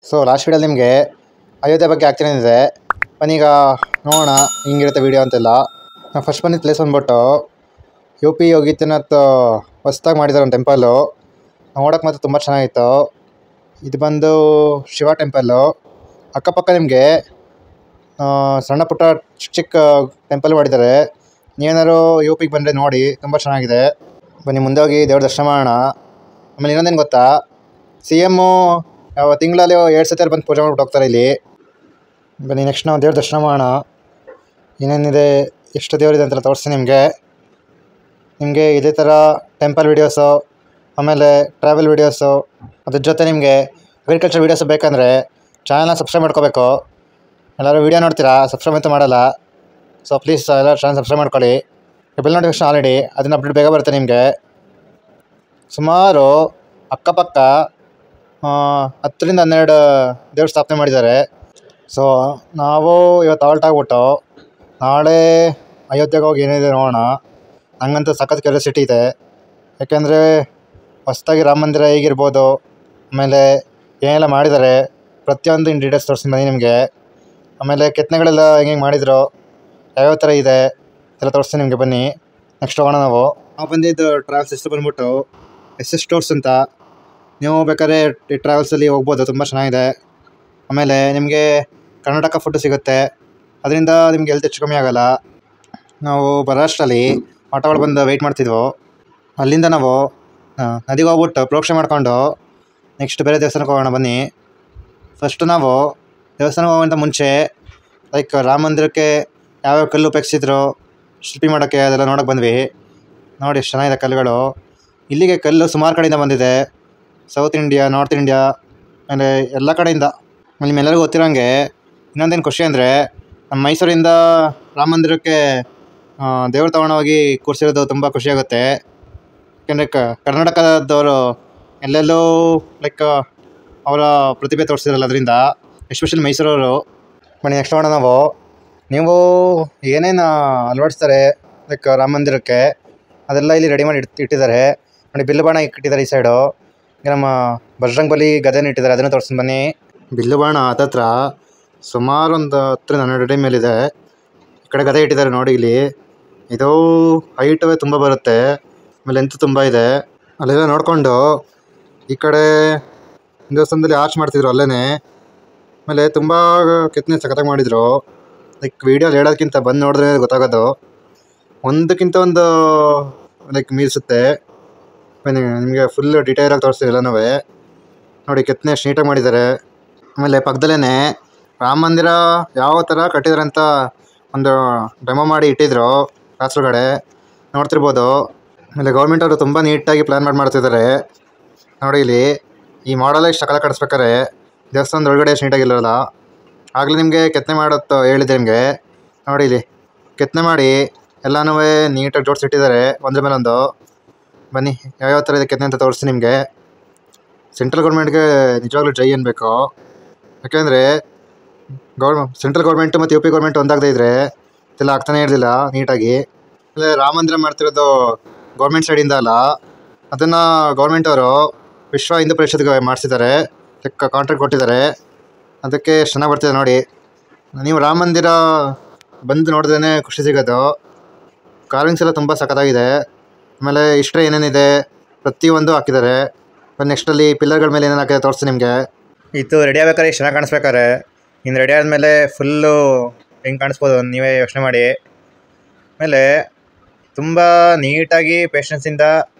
So last ವೀಡಿಯೋಲಿ ನಿಮಗೆ ಅಯೋಧ್ಯೆ ಬಗ್ಗೆ ಆಗ್ತಿದೆ. ಬನ್ನೀಗ ನೋಡೋಣ ಹಿಂಗಿರುತ್ತೆ ವೀಡಿಯೋ ಅಂತೆಲ್ಲ. ನಾನು ಫಸ್ಟ್ ಬಂದಿದ್ದ ಪ್ಲೇಸ್ ಬಂದ್ಬಿಟ್ಟು UP ಯೋಗಿನಾಥ್ ಹೊಸ್ದಾಗಿ ಮಾಡಿದ್ದಾರೆ ಒಂದು ಟೆಂಪಲ್ಲು. ನೋಡೋಕೆ ಮಾತ್ರ ತುಂಬ ಚೆನ್ನಾಗಿತ್ತು. ಇದು ಬಂದು ಶಿವ ಟೆಂಪಲ್ಲು. ಅಕ್ಕಪಕ್ಕ ನಿಮಗೆ ಸಣ್ಣ ಪುಟ್ಟ ಚಿಕ್ಕ ಚಿಕ್ಕ ಟೆಂಪಲ್ ಮಾಡಿದ್ದಾರೆ. ನೀವೇನಾದ್ರು UPಗೆ ಬಂದರೆ ನೋಡಿ, ತುಂಬ ಚೆನ್ನಾಗಿದೆ. ಬನ್ನಿ ಮುಂದೆ ಹೋಗಿ ದೇವ್ರ ದರ್ಶನ ಮಾಡೋಣ. ಆಮೇಲೆ ಇನ್ನೊಂದೇನು ಗೊತ್ತಾ, CM ತಿಂಗಳಲ್ಲಿ 2 ಸತಿ ಬಂದು ಪೂಜೆ ಮಾಡ್ಬಿಟ್ಟು ಹೋಗ್ತಾರೆ ಇಲ್ಲಿ. ಬನ್ನಿ ನೆಕ್ಸ್ಟ್ ನಾವು ದೇವ್ರ ದರ್ಶನ ಮಾಡೋಣ. ಏನೇನಿದೆ, ಎಷ್ಟು ದೇವರಿದೆ ಅಂತೆಲ್ಲ ತೋರಿಸ್ತೀನಿ ನಿಮಗೆ ಇದೇ ಥರ ಟೆಂಪಲ್ ವೀಡಿಯೋಸು, ಆಮೇಲೆ ಟ್ರಾವೆಲ್ ವೀಡಿಯೋಸು, ಅದ್ರ ಜೊತೆ ನಿಮಗೆ ಅಗ್ರಿಕಲ್ಚರ್ ವೀಡಿಯೋಸು ಬೇಕಂದರೆ ಚಾನಲ್ನ ಸಬ್ಸ್ಕ್ರೈಬ್ ಮಾಡ್ಕೋಬೇಕು. ಎಲ್ಲರೂ ವೀಡಿಯೋ ನೋಡ್ತೀರಾ, ಸಬ್ಸ್ಕ್ರೈಬ್ ಅಂತೂ ಮಾಡಲ್ಲ. ಸೊ ಪ್ಲೀಸ್ ಎಲ್ಲ ಚಾನಲ್ ಸಬ್ಸ್ಕ್ರೈಬ್ ಮಾಡ್ಕೊಳ್ಳಿ. ಬೆಲ್ ನೋಟಿಫಿಕೇಶನ್ ಆಲ್ರೆಡಿ, ಅದನ್ನು ಅಪ್ಡೇಟ್ ಬೇಗ ಬರುತ್ತೆ ನಿಮಗೆ. ಸುಮಾರು ಅಕ್ಕಪಕ್ಕ 10 ರಿಂದ 12 ದೇವ್ರ ಸ್ಥಾಪನೆ ಮಾಡಿದ್ದಾರೆ. ಸೊ ನಾವು ಇವತ್ತು ಆಲ್ಟ್ ಆಗ್ಬಿಟ್ಟು ನಾಳೆ ಅಯೋಧ್ಯೆಗೆ ಹೋಗಿ ಏನಿದೆ ನೋಡೋಣ. ಹಂಗಂತೂ ಸಖತ್ ಕ್ಯೂರಿಯಾಸಿಟಿ ಇದೆ. ಯಾಕೆಂದರೆ ಹೊಸದಾಗಿ ರಾಮ ಮಂದಿರ ಹೇಗಿರ್ಬೋದು, ಆಮೇಲೆ ಏನೆಲ್ಲ ಮಾಡಿದ್ದಾರೆ, ಪ್ರತಿಯೊಂದು ಇನ್ ಡೀಟೇಲ್ಸ್ ತೋರಿಸ್ತೀನಿ ಬನ್ನಿ ನಿಮಗೆ. ಆಮೇಲೆ ಕೆತ್ತನೆಗಳೆಲ್ಲ ಹೆಂಗೆ ಮಾಡಿದ್ರು, ಯಾವ್ಯಾವ ಥರ ಇದೆ ಎಲ್ಲ ತೋರಿಸ್ತೀನಿ ನಿಮಗೆ. ಬನ್ನಿ ನೆಕ್ಸ್ಟ್ ಹೋಗೋಣ. ನಾವು ಬಂದಿದ್ದು ಟ್ರಾವೆಲ್ಸ್ ಹೆಸರು ಬಂದ್ಬಿಟ್ಟು SS ಟೂರ್ಸ್ ಅಂತ. ನೀವು ಬೇಕಾದ್ರೆ ಈ ಟ್ರಾವೆಲ್ಸಲ್ಲಿ ಹೋಗ್ಬೋದು, ತುಂಬ ಚೆನ್ನಾಗಿದೆ. ಆಮೇಲೆ ನಿಮಗೆ ಕರ್ನಾಟಕ ಫುಡ್ಡು ಸಿಗುತ್ತೆ, ಅದರಿಂದ ನಿಮ್ಗೆ ಹೆಲ್ತ್ ಹೆಚ್ಚು ಕಮ್ಮಿ ಆಗೋಲ್ಲ. ನಾವು ಬರೋಷ್ಟರಲ್ಲಿ ಆಟೋಗಳು ಬಂದು ವೆಯ್ಟ್ ಮಾಡ್ತಿದ್ವು. ಅಲ್ಲಿಂದ ನಾವು ನದಿಗೆ ಹೋಗ್ಬಿಟ್ಟು ಪ್ರೋಕ್ಷಣೆ ಮಾಡ್ಕೊಂಡು ನೆಕ್ಸ್ಟ್ ಬೇರೆ ದೇವಸ್ಥಾನಕ್ಕೆ ಹೋಗೋಣ. ಬನ್ನಿ ಫಸ್ಟು ನಾವು ದೇವಸ್ಥಾನಕ್ಕೆ ಹೋಗೋಂಥ ಮುಂಚೆ ಲೈಕ್ ರಾಮ ಮಂದಿರಕ್ಕೆ ಯಾವ್ಯಾವ ಕಲ್ಲು ಉಪಯೋಗಿಸಿದ್ರು ಶಿಲ್ಪಿ ಮಾಡೋಕ್ಕೆ, ಅದೆಲ್ಲ ನೋಡೋಕೆ ಬಂದ್ವಿ. ನೋಡಿ ಎಷ್ಟು ಚೆನ್ನಾಗಿದೆ ಕಲ್ಲುಗಳು. ಇಲ್ಲಿಗೆ ಕಲ್ಲು ಸುಮಾರು ಕಡೆಯಿಂದ ಬಂದಿದೆ, ಸೌತ್ ಇಂಡಿಯಾ, ನಾರ್ತ್ ಇಂಡಿಯಾ, ಆಮೇಲೆ ಎಲ್ಲ ಕಡೆಯಿಂದ. ನಿಮ್ಮೆಲ್ಲರಿಗೂ ಗೊತ್ತಿರೋಂಗೆ ಇನ್ನೊಂದೇನು ಖುಷಿ ಅಂದರೆ, ನಮ್ಮ ಮೈಸೂರಿಂದ ರಾಮ ಮಂದಿರಕ್ಕೆ ದೇವ್ರು ತೊಗೊಂಡೋಗಿ ಕೂರಿಸಿರೋದು ತುಂಬ ಖುಷಿಯಾಗುತ್ತೆ. ಯಾಕೆಂದರೆ ಕರ್ನಾಟಕದವರು ಎಲ್ಲೆಲ್ಲೂ ಲೈಕ್ ಅವರ ಪ್ರತಿಭೆ ತೋರಿಸಿದ್ರಲ್ಲ, ಅದರಿಂದ ಎಸ್ಪೆಷಲಿ ಮೈಸೂರವರು. ಬನ್ನಿ ನೆಕ್ಸ್ಟ್ ಹೋಗೋಣ ನಾವು. ನೀವು ಏನೇನು ಅಳವಡಿಸ್ತಾರೆ ಲೈಕ್ ರಾಮ ಮಂದಿರಕ್ಕೆ, ಅದೆಲ್ಲ ಇಲ್ಲಿ ರೆಡಿ ಮಾಡಿ ಇಟ್ಟಿದ್ದಾರೆ ನೋಡಿ. ಬಿಲ್ಲು ಬಾಣ ಇಟ್ಟಿದ್ದಾರೆ ಈ ಸೈಡು. ಈಗ ನಮ್ಮ ಬಜರಂಗ್ ಬಲಿ ಗದೆನ ಇಟ್ಟಿದ್ದಾರೆ, ಅದನ್ನು ತೋರಿಸ್ತೀನಿ ಬನ್ನಿ. ಬಿಲ್ಲು ಬಾಣ ಹತ್ತತ್ರ ಸುಮಾರು ಒಂದು 10 ರಿಂದ 12 ಅಡಿ ಮೇಲಿದೆ. ಈ ಕಡೆ ಗದೆ ಇಟ್ಟಿದ್ದಾರೆ ನೋಡಿ ಇಲ್ಲಿ. ಇದು ಹೈಟವೇ ತುಂಬ ಬರುತ್ತೆ, ಆಮೇಲೆ ಲೆಂತ್ ತುಂಬ ಇದೆ. ಅಲ್ಲೆಲ್ಲ ನೋಡಿಕೊಂಡು ಈ ಕಡೆ ದೇವಸ್ಥಾನದಲ್ಲಿ ಆರ್ಚ್ ಮಾಡ್ತಿದ್ರು ಅಲ್ಲೇ. ಆಮೇಲೆ ತುಂಬ ಕೆತ್ತನೆ ಸಖತ್ತಾಗಿ ಮಾಡಿದರು. ಲೈಕ್ ವೀಡಿಯೋಲಿ ಹೇಳೋದಕ್ಕಿಂತ ಬಂದು ನೋಡಿದ್ರೆ ಗೊತ್ತಾಗೋದು, ಒಂದಕ್ಕಿಂತ ಒಂದು ಲೈಕ್ ಮೀರಿಸುತ್ತೆ. ನಿಮಗೆ ಫುಲ್ ಡೀಟೇಲಾಗಿ ತೋರಿಸ್ತೀವಿ ಎಲ್ಲನೂ ನೋಡಿ. ಕೆತ್ತನೆ ಎಷ್ಟು ನೀಟಾಗಿ ಮಾಡಿದ್ದಾರೆ. ಆಮೇಲೆ ಪಕ್ಕದಲ್ಲೇ ರಾಮ ಮಂದಿರ ಯಾವ ಥರ ಕಟ್ಟಿದ್ದಾರೆ ಅಂತ ಒಂದು ಡೆಮೋ ಮಾಡಿ ಇಟ್ಟಿದ್ರು ಕಾಸರಗಡೆ, ನೋಡ್ತಿರ್ಬೋದು. ಆಮೇಲೆ ಗೌರ್ಮೆಂಟ್ ಅವರು ತುಂಬ ನೀಟಾಗಿ ಪ್ಲ್ಯಾನ್ ಮಾಡ್ತಿದ್ದಾರೆ ನೋಡಿ. ಇಲ್ಲಿ ಈ ಮಾಡಲ್ ಇಷ್ಟು ಸಕಲ ಕಡಿಸ್ಬೇಕಾರೆ ದೇವಸ್ಥಾನದ ಒಳಗಡೆ ಎಷ್ಟು ನೀಟಾಗಿಲ್ಲಲ್ಲ. ಆಗಲೇ ನಿಮಗೆ ಕೆತ್ತನೆ ಮಾಡೋದು ಹೇಳಿದೆ ನಿಮಗೆ. ನೋಡಿ ಇಲ್ಲಿ ಕೆತ್ತನೆ ಮಾಡಿ ಎಲ್ಲನೂ ನೀಟಾಗಿ ಜೋಡಿಸಿಟ್ಟಿದ್ದಾರೆ ಒಂದ್ರ ಮೇಲೆ ಒಂದು. ಬನ್ನಿ ಯಾವ್ಯಾವ ಥರ ಇದೆ ಕೆತ್ತನೆ ಅಂತ ತೋರಿಸ್ತೀನಿ ನಿಮಗೆ. ಸೆಂಟ್ರಲ್ ಗೌರ್ಮೆಂಟ್ಗೆ ನಿಜವಾಗ್ಲೂ ಜೈ ಅನ್ಬೇಕು. ಯಾಕೆಂದರೆ ಸೆಂಟ್ರಲ್ ಗೌರ್ಮೆಂಟು ಮತ್ತು UP ಗೌರ್ಮೆಂಟ್ ಒಂದಾಗದೇ ಇದ್ದರೆ ಇದೆಲ್ಲ ಆಗ್ತಾನೆ ಇರಲಿಲ್ಲ ನೀಟಾಗಿ. ಆಮೇಲೆ ರಾಮ ಮಂದಿರ ಮಾಡ್ತಿರೋದು ಗೌರ್ಮೆಂಟ್ ಸೈಡಿಂದ ಅಲ್ಲ, ಅದನ್ನು ಗೌರ್ಮೆಂಟ್ ಅವರು ವಿಶ್ವ ಹಿಂದೂ ಪರಿಷತ್ಗೆ ಮಾಡಿಸಿದ್ದಾರೆ, ಕಾಂಟ್ರಾಕ್ಟ್ ಕೊಟ್ಟಿದ್ದಾರೆ. ಅದಕ್ಕೆ ಚೆನ್ನಾಗಿ ಬರ್ತಿದೆ ನೋಡಿ. ನೀವು ರಾಮ ಮಂದಿರ ಬಂದು ನೋಡಿದ್ರೇ ಖುಷಿ ಸಿಗೋದು. ಕಾರ್ವಿಂಗ್ಸ್ ಎಲ್ಲ ತುಂಬ ಸಖತ್ತಾಗಿದೆ. ಆಮೇಲೆ ಇಷ್ಟೇ ಏನೇನಿದೆ ಪ್ರತಿಯೊಂದು ಹಾಕಿದ್ದಾರೆ. ನೆಕ್ಸ್ಟಲ್ಲಿ ಪಿಲ್ಲರ್ಗಳ ಮೇಲೆ ಏನೇನು ಹಾಕಿದೆ ತೋರಿಸ್ತೀನಿ ನಿಮಗೆ. ಇದು ರೆಡಿ ಆಗ್ಬೇಕಾದ್ರೆ ಇಷ್ಟು ಚೆನ್ನಾಗಿ ಕಾಣಿಸ್ಬೇಕಾರೆ, ಇನ್ನು ರೆಡಿ ಆದಮೇಲೆ ಫುಲ್ಲು ಹೆಂಗೆ ಕಾಣಿಸ್ಬೋದು ನೀವೇ ಯೋಚನೆ ಮಾಡಿ. ಆಮೇಲೆ ತುಂಬ ನೀಟಾಗಿ ಪೇಷನ್ಸಿಂದ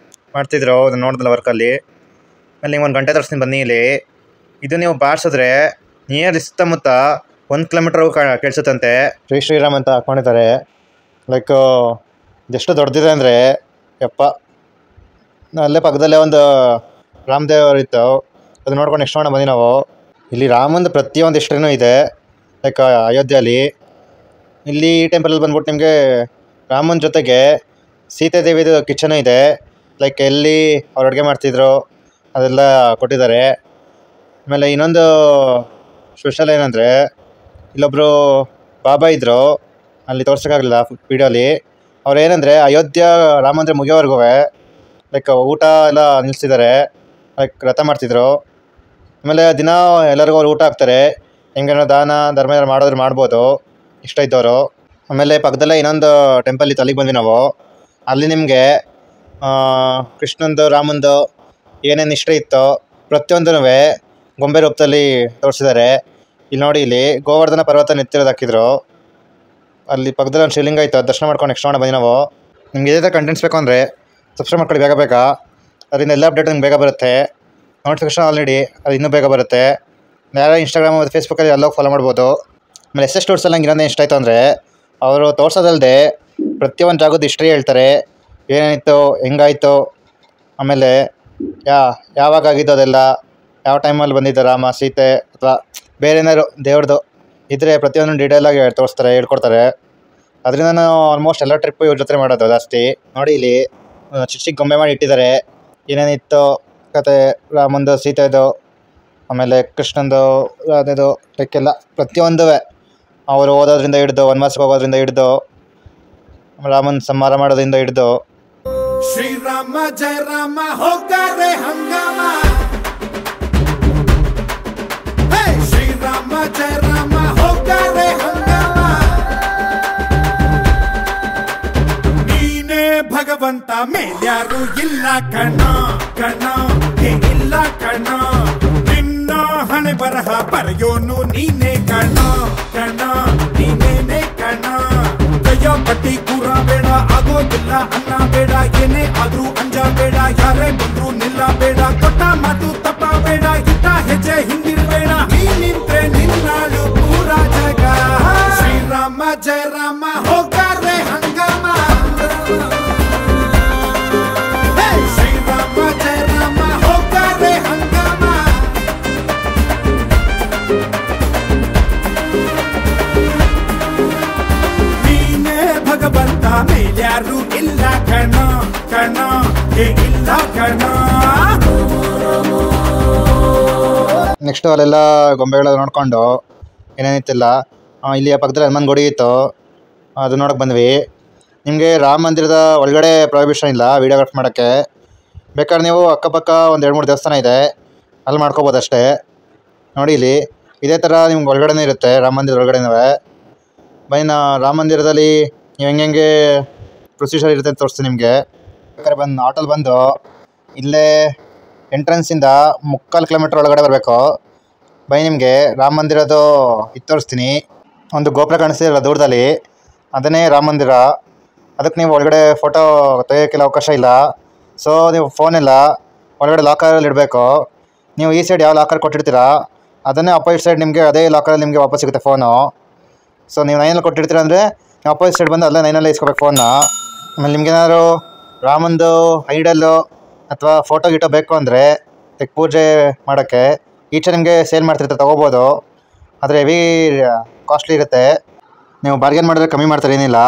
ಮಾಡ್ತಿದ್ರು ಅದನ್ನು ನೋಡಿದ್ರಲ್ಲ ವರ್ಕಲ್ಲಿ. ಆಮೇಲೆ ನೀವು 1 ಗಂಟೆ ತೋರಿಸ್ತೀನಿ ಬನ್ನಿ. ಇಲ್ಲಿ ಇದು ನೀವು ಬಾರಿಸಿದ್ರೆ ನಿಯರ್ ಸುತ್ತಮುತ್ತ 1 ಕಿಲೋಮೀಟ್ರ್ವರೆಗೂ ಕೇಳಿಸುತ್ತಂತೆ. ಶ್ರೀರಾಮ್ ಅಂತ ಹಾಕ್ಕೊಂಡಿದ್ದಾರೆ. ಲೈಕ್ ಎಷ್ಟು ದೊಡ್ಡದಿದೆ ಅಂದರೆ ಯಪ್ಪ. ಅಲ್ಲೇ ಪಕ್ಕದಲ್ಲೇ ಒಂದು ರಾಮದೇವ್ರು ಇತ್ತು, ಅದು ನೋಡ್ಕೊಂಡು ನೆಕ್ಸ್ಟ್ ನೋಡೋಣ ಬನ್ನಿ ನಾವು. ಇಲ್ಲಿ ರಾಮಂದು ಪ್ರತಿಯೊಂದು ಹಿಸ್ಟ್ರಿನೂ ಇದೆ ಲೈಕ್ ಅಯೋಧ್ಯೆಯಲ್ಲಿ. ಇಲ್ಲಿ ಈ ಟೆಂಪಲಲ್ಲಿ ಬಂದ್ಬಿಟ್ಟು ನಿಮಗೆ ರಾಮನ ಜೊತೆಗೆ ಸೀತಾದೇವಿದು ಕಿಚನು ಇದೆ. ಲೈಕ್ ಎಲ್ಲಿ ಅವ್ರು ಅಡುಗೆ ಮಾಡ್ತಿದ್ರು ಅದೆಲ್ಲ ಕೊಟ್ಟಿದ್ದಾರೆ. ಆಮೇಲೆ ಇನ್ನೊಂದು ಸ್ಪೆಷಲ್ ಏನಂದರೆ, ಇಲ್ಲೊಬ್ಬರು ಬಾಬಾ ಇದ್ದರು, ಅಲ್ಲಿ ತೋರ್ಸೋಕ್ಕಾಗಲಿಲ್ಲ ವೀಡಿಯೋಲಿ. ಅವ್ರು ಏನಂದರೆ ಅಯೋಧ್ಯ ರಾಮ ಮಂದಿರ ಮುಗಿಯೋವರೆಗೂ ಲೈಕ್ ಊಟ ಎಲ್ಲ ನಿಲ್ಲಿಸಿದ್ದಾರೆ, ಲೈಕ್ ವ್ರತ ಮಾಡ್ತಿದ್ರು. ಆಮೇಲೆ ದಿನ ಎಲ್ಲರಿಗೂ ಅವ್ರು ಊಟ ಹಾಕ್ತಾರೆ. ನಿಮ್ಗೇನೋ ದಾನ ಧರ್ಮ ಏನಾರು ಮಾಡೋದ್ರೆ ಮಾಡ್ಬೋದು ಇಷ್ಟ ಇದ್ದವರು. ಆಮೇಲೆ ಪಕ್ಕದಲ್ಲೇ ಇನ್ನೊಂದು ಟೆಂಪಲ್ ಇತ್ತು, ಅಲ್ಲಿಗೆ ಬಂದ್ವಿ ನಾವು. ಅಲ್ಲಿ ನಿಮಗೆ ಕೃಷ್ಣಂದು ರಾಮಂದು ಏನೇನು ಇಷ್ಟ ಇತ್ತೋ ಪ್ರತಿಯೊಂದೂ ಗೊಂಬೆ ರೂಪದಲ್ಲಿ ತೋರಿಸಿದ್ದಾರೆ. ಇಲ್ಲಿ ನೋಡಿ, ಇಲ್ಲಿ ಗೋವರ್ಧನ ಪರ್ವತ ನೆತ್ತಿರೋದು ಹಾಕಿದ್ರು. ಅಲ್ಲಿ ಪಕ್ಕದಲ್ಲಿ ಒಂದು ಶಿವಲಿಂಗ ಇತ್ತು, ದರ್ಶನ ಮಾಡ್ಕೊಂಡು ನೆಕ್ಸ್ಟ್ ಬಂದು ನಾವು. ನಿಮ್ಗೆ ಇದೇ ಥರ ಕಂಟೆಂಟ್ಸ್ ಬೇಕು ಅಂದರೆ ಸಬ್ಸ್ಕ್ರೈಬ್ ಮಾಡ್ಕೊಳ್ಳಿ ಬೇಗ ಬೇಗ. ಅದರಿಂದ ಎಲ್ಲ ಅಪ್ಡೇಟ್ ನಿಮ್ಗೆ ಬೇಗ ಬರುತ್ತೆ. ನೋಟಿಫಿಕೇಶನ್ ಆಲ್ ನೀಡಿ, ಅದು ಇನ್ನೂ ಬೇಗ ಬರುತ್ತೆ. ಯಾರು ಇನ್ಸ್ಟಾಗ್ರಾಮ್ ಮತ್ತು ಫೇಸ್ಬುಕ್ಕಲ್ಲಿ ಎಲ್ಲೋಗಿ ಫಾಲೋ ಮಾಡ್ಬೋದು. ಆಮೇಲೆ ಎಸ್ ಟೂರ್ಸಲ್ಲಿ ನಂಗೆ ಇನ್ನೊಂದು ಇಷ್ಟ ಆಯಿತು ಅಂದರೆ ಅವರು ತೋರಿಸೋದಲ್ಲದೆ ಪ್ರತಿಯೊಂದು ಜಾಗದ ಹಿಸ್ಟ್ರಿ ಹೇಳ್ತಾರೆ, ಏನೇನಿತ್ತು, ಹೆಂಗಾಯಿತು, ಆಮೇಲೆ ಯಾವಾಗ ಆಗಿದ್ದು ಅದೆಲ್ಲ, ಯಾವ ಟೈಮಲ್ಲಿ ಬಂದಿದ್ದು ರಾಮ ಸೀತೆ ಅಥವಾ ಬೇರೆ ಏನಾದ್ರು ದೇವ್ರದ್ದು ಇದ್ದರೆ ಪ್ರತಿಯೊಂದು ಡೀಟೇಲಾಗಿ ತೋರಿಸ್ತಾರೆ, ಹೇಳ್ಕೊಡ್ತಾರೆ. ಅದರಿಂದ ನಾನು ಆಲ್ಮೋಸ್ಟ್ ಎಲ್ಲ ಟ್ರಿಪ್ಪು ಇವ್ರ ಜೊತೆ ಮಾಡೋದು ಜಾಸ್ತಿ. ನೋಡಿ, ಇಲ್ಲಿ ಚಿಕ್ಕ ಚಿಕ್ಕ ಗೊಂಬೆ ಮಾಡಿ ಇಟ್ಟಿದ್ದಾರೆ. ಏನೇನಿತ್ತು ಕತೆ, ರಾಮಂದು ಸೀತೆದು ಆಮೇಲೆ ಕೃಷ್ಣಂದು ಅದೇದು ಟೆಕ್ಕೆಲ್ಲ ಪ್ರತಿಯೊಂದು ಅವರು ಓದೋದ್ರಿಂದ ಹಿಡ್ದು ವನವಾಸಕ್ಕೆ ಹೋಗೋದ್ರಿಂದ ಹಿಡ್ದು ರಾಮನ್ ಸಂಹಾರ ಮಾಡೋದ್ರಿಂದ ಹಿಡ್ದು. ಶ್ರೀರಾಮ ಜಯ ರಾಮ ಹೋಗಾರೆ ಹಂಗಾಮ, ಶ್ರೀರಾಮ ಜಯ ರಾಮ ಹೋಗಾರೆ ಹಂಗಾಮ, ನೀನೇ ಭಗವಂತ ಮೇಲ್ಯಾರು ಇಲ್ಲ ಕಣ ಕಣ, ಇಲ್ಲ ಕಣ, ನಿನ್ನ ಹಣೆ ಬರಹ ಬರೆಯೋನು ನೀನೇ ಕಣ ಕಣ, ನೀನೇನೆ ಕಣ. ಕೈಯ ಪಟ್ಟಿ ಕೂರ ಬೇಡ, ಆಗೋದಿಲ್ಲ ಅನ್ನ ಬೇಡ, ಏನೇ ಆದ್ರೂ ಅಂಜ ಬೇಡ, ಯಾರೇ ಬಂದ್ರು ನಿಲ್ಲ ಬೇಡ, ಕೊಟ್ಟ ಮಾತು ತಪ್ಪ ಬೇಡ, ಇಟ್ಟ ಹೆಜ್ಜೆ ಹಿಂದಿರ್ಬೇಡ, ನೀ ನಿಂತ್ರೆ ನಿನ್ನಾಳು ಪೂರ ಜಗ. ಶ್ರೀರಾಮ ಜಯ ರಾಮ ಹೋಗಾರೆ ಹಂಗಾಮ, ಶ್ರೀರಾಮ ಜಯ ರಾಮ ಹೋಗಾರೆ ಹಂಗಾಮ. ನೀನೇ ಭಗವಂತ ಮೇಲ್ಯಾರು ಇಲ್ಲ ಕಣ ಕಣ, ಇಲ್ಲ ಕಣ. ನೆಕ್ಸ್ಟು ಅಲ್ಲೆಲ್ಲ ಗೊಂಬೆಗಳೆಲ್ಲ ನೋಡ್ಕೊಂಡು ಏನೇನಿತ್ತಿಲ್ಲ. ಇಲ್ಲಿ ಪಕ್ಕದಲ್ಲಿ ಹನುಮಾನ್ ಗುಡಿ ಇತ್ತು, ಅದು ನೋಡೋಕೆ ಬಂದ್ವಿ. ನಿಮಗೆ ರಾಮ ಮಂದಿರದ ಒಳಗಡೆ ಪ್ರೊಹಿಬಿಷನ್ ಇಲ್ಲ ವೀಡಿಯೋಗ್ರಾಫ್ ಮಾಡೋಕ್ಕೆ. ಬೇಕಾದ್ರೆ ನೀವು ಅಕ್ಕಪಕ್ಕ ಒಂದು 2-3 ದೇವಸ್ಥಾನ ಇದೆ, ಅಲ್ಲಿ ಮಾಡ್ಕೋಬೋದು ಅಷ್ಟೇ. ನೋಡಿ, ಇಲ್ಲಿ ಇದೇ ಥರ ನಿಮ್ಗೆ ಒಳಗಡೆನೇ ಇರುತ್ತೆ, ರಾಮ ಮಂದಿರದ ಒಳಗಡೆನೂ. ಬೈ ರಾಮ ಮಂದಿರದಲ್ಲಿ ನೀವು ಹೆಂಗೆ ಪ್ರೊಸೀಜರ್ ಇರುತ್ತೆ ಅಂತ ತೋರಿಸ್ತೀನಿ ನಿಮಗೆ. ಬೇಕಾದ್ರೆ ಬಂದು ಆಟೋಲ್ಲಿ ಬಂದು ಇಲ್ಲೇ ಎಂಟ್ರೆನ್ಸಿಂದ 3/4 ಕಿಲೋಮೀಟ್ರ್ ಒಳಗಡೆ ಬರಬೇಕು. ಬೈ ನಿಮಗೆ ರಾಮ ಮಂದಿರದ್ದು ಇದು ತೋರಿಸ್ತೀನಿ. ಒಂದು ಗೋಪುರ ಕಾಣಿಸ್ತಿರಲ್ಲ ದೂರದಲ್ಲಿ, ಅದನ್ನೇ ರಾಮ ಮಂದಿರ. ಅದಕ್ಕೆ ನೀವು ಒಳಗಡೆ ಫೋಟೋ ತೆಗಿಯೋಕ್ಕೆಲ್ಲ ಅವಕಾಶ ಇಲ್ಲ. ಸೊ ನೀವು ಫೋನೆಲ್ಲ ಒಳಗಡೆ ಲಾಕರಲ್ಲಿ ಇಡಬೇಕು. ನೀವು ಈ ಸೈಡ್ ಯಾವ ಲಾಕರ್ ಕೊಟ್ಟಿರ್ತೀರಾ ಅದನ್ನೇ ಅಪೋಸಿಟ್ ಸೈಡ್ ನಿಮಗೆ ಅದೇ ಲಾಕರಲ್ಲಿ ನಿಮಗೆ ವಾಪಸ್ ಸಿಗುತ್ತೆ ಫೋನು. ಸೊ ನೀವು 9ಅಲ್ಲಿ ಕೊಟ್ಟಿರ್ತೀರ ಅಂದರೆ ನೀವು ಅಪೋಸಿಟ್ ಸೈಡ್ ಬಂದು ಅಲ್ಲೇ 9ಅಲ್ಲೇ ಇಸ್ಕೋಬೇಕು ಫೋನ್ನ. ಆಮೇಲೆ ನಿಮ್ಗೇನಾದ್ರು ರಾಮಂದು ಐಡಲ್ಲು ಅಥವಾ ಫೋಟೋ ಗಿಟೋ ಬೇಕು ಅಂದರೆ ಪೂಜೆ ಮಾಡೋಕ್ಕೆ ಈಚೆ ನಿಮಗೆ ಸೇಲ್ ಮಾಡ್ತಿರ್ತಾರೆ, ತೊಗೋಬೋದು. ಆದರೆ ಹೆವಿ ಕಾಸ್ಟ್ಲಿ ಇರುತ್ತೆ. ನೀವು ಬಾರ್ಗೇನ್ ಮಾಡಿದ್ರೆ ಕಮ್ಮಿ ಮಾಡ್ತಾರೆ, ಏನಿಲ್ಲ.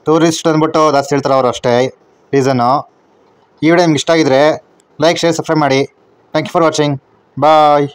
ಟೂರಿಸ್ಟ್ ಅಂದ್ಬಿಟ್ಟು ಜಾಸ್ತಿ ಹೇಳ್ತಾರೆ ಅವರು, ಅಷ್ಟೇ ರೀಸನ್ನು. ಈ ವಿಡಿಯೋ ನಿಮ್ಗೆ ಇಷ್ಟ ಆಗಿದ್ರೆ ಲೈಕ್, ಶೇರ್, ಸಬ್ಸ್ಕ್ರೈಬ್ ಮಾಡಿ. Thank you for watching. Bye.